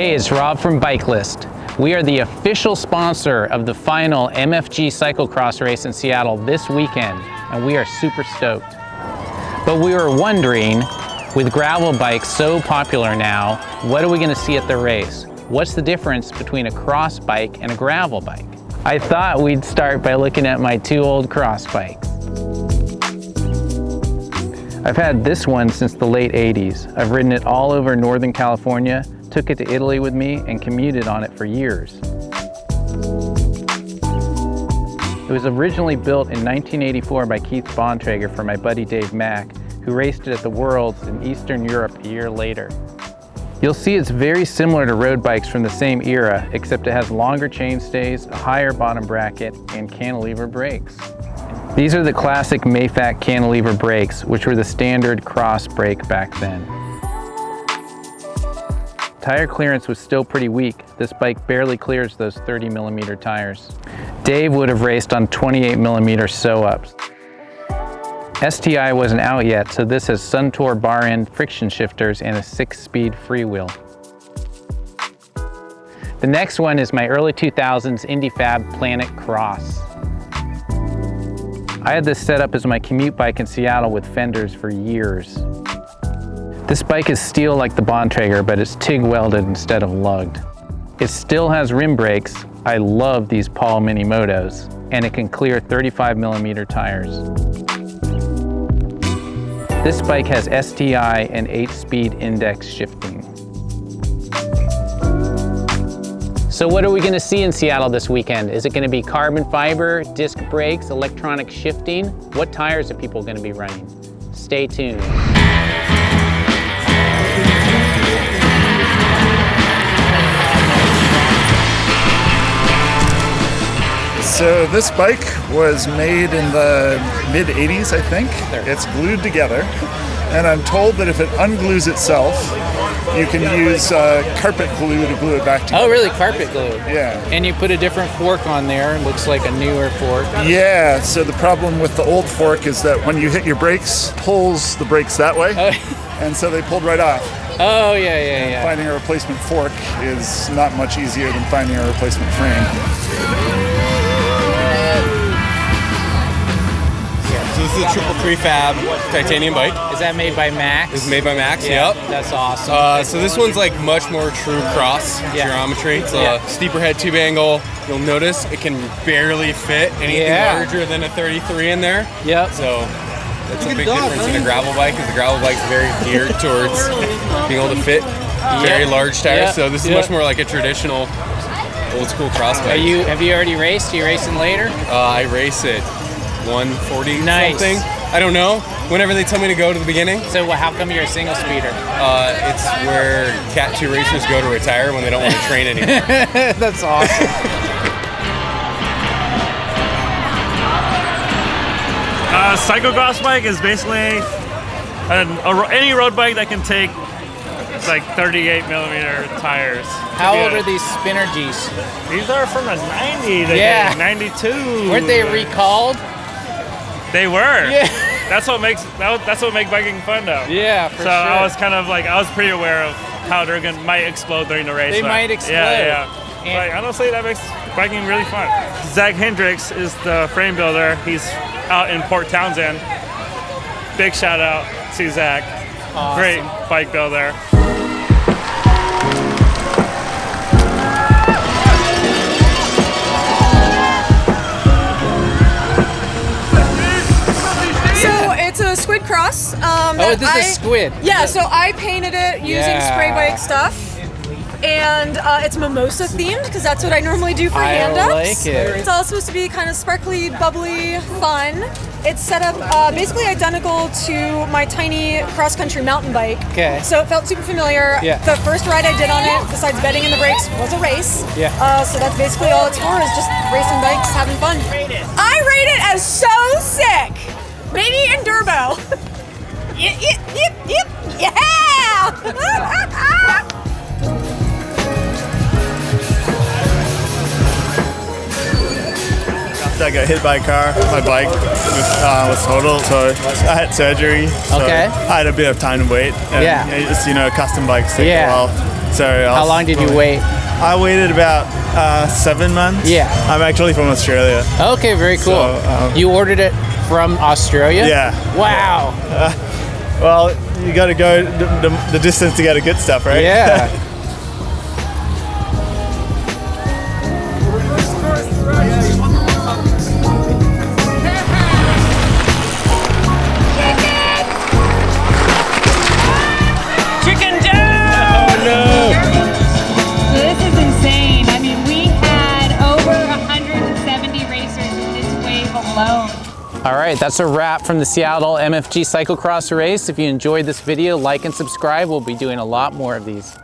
Hey, it's Rob from Bike List. We are the official sponsor of the final MFG Cyclocross race in Seattle this weekend, and we are super stoked. But we were wondering, with gravel bikes so popular now, what are we going to see at the race? What's the difference between a cross bike and a gravel bike? I thought we'd start by looking at my two old cross bikes. I've had this one since the late 80s. I've ridden it all over Northern California, took it to Italy with me, and commuted on it for years. It was originally built in 1984 by Keith Bontrager for my buddy Dave Mack, who raced it at the Worlds in Eastern Europe a year later. You'll see it's very similar to road bikes from the same era, except it has longer chainstays, a higher bottom bracket, and cantilever brakes. These are the classic Mayfac cantilever brakes, which were the standard cross brake back then. Tire clearance was still pretty weak. This bike barely clears those 30mm tires. Dave would have raced on 28mm sew-ups. STI wasn't out yet, so this has Suntour bar end friction shifters and a 6-speed freewheel. The next one is my early 2000s IndyFab Planet Cross. I had this set up as my commute bike in Seattle with fenders for years. This bike is steel like the Bontrager, but it's TIG welded instead of lugged. It still has rim brakes. I love these Paul Mini Motos, and it can clear 35mm tires. This bike has STI and 8-speed index shifting. So what are we going to see in Seattle this weekend? Is it going to be carbon fiber, disc brakes, electronic shifting? What tires are people going to be running? Stay tuned. So this bike was made in the mid-80s, I think. It's glued together, and I'm told that if it unglues itself, you can use carpet glue to glue it back together. Oh, really? Carpet glue? Yeah. And you put a different fork on there. It looks like a newer fork. Yeah, so the problem with the old fork is that when you hit your brakes, pulls the brakes that way, and so they pulled right off. Oh, yeah. Finding a replacement fork is not much easier than finding a replacement frame. So this is a triple prefab titanium bike. Is that made by Max? It's made by Max, Yeah, yep. That's awesome. So this one's like much more true cross geometry. It's a steeper head tube angle. You'll notice it can barely fit anything larger than a 33 in there. Yep. So that's a big difference in a gravel bike, because the gravel bike's very geared towards being able to fit very large tires. So this is much more like a traditional old school cross bike. Have you already raced? Are you racing later? I race it 140 something. I don't know. Whenever they tell me to go to the beginning. So how come you're a single speeder? It's where Cat 2 racers go to retire when they don't want to train anymore. That's awesome. Cyclocross bike is basically any road bike that can take like 38mm tires. How old are these spinner G's? These are from the 90s, I think, 92. Weren't they recalled? They were. Yeah. That's what makes biking fun, though. Yeah, for so sure. I was kind of like, I was pretty aware of how they're might explode during the race. They might explode. Yeah. But honestly, that makes biking really fun. Zach Hendricks is the frame builder. He's out in Port Townsend. Big shout out to Zach. Awesome. Great bike builder. It's a squid cross. This is squid. Yeah, so I painted it using spray bike stuff. And it's mimosa themed, because that's what I normally do for hand-ups. I like it. It's all supposed to be kind of sparkly, bubbly, fun. It's set up basically identical to my tiny cross-country mountain bike. Okay. So it felt super familiar. Yeah. The first ride I did on it, besides bedding in the brakes, was a race. Yeah. So that's basically all it's for, is just racing bikes, having fun. I rate it as so sick. Maybe endurbo. Yep, yeah! I got hit by a car. My bike was totaled, so I had surgery. So I had a bit of time to wait. And it's, custom bikes take a while. So How long did you wait? I waited about 7 months. Yeah. I'm actually from Australia. Okay, very cool. So, you ordered it from Australia? Yeah. Wow. Well, you got to go the distance to get a good stuff, right? Yeah. Chicken down! Oh no! This is insane. I mean, we had over 170 racers in this wave alone. All right, that's a wrap from the Seattle MFG Cyclocross race. If you enjoyed this video, like and subscribe. We'll be doing a lot more of these.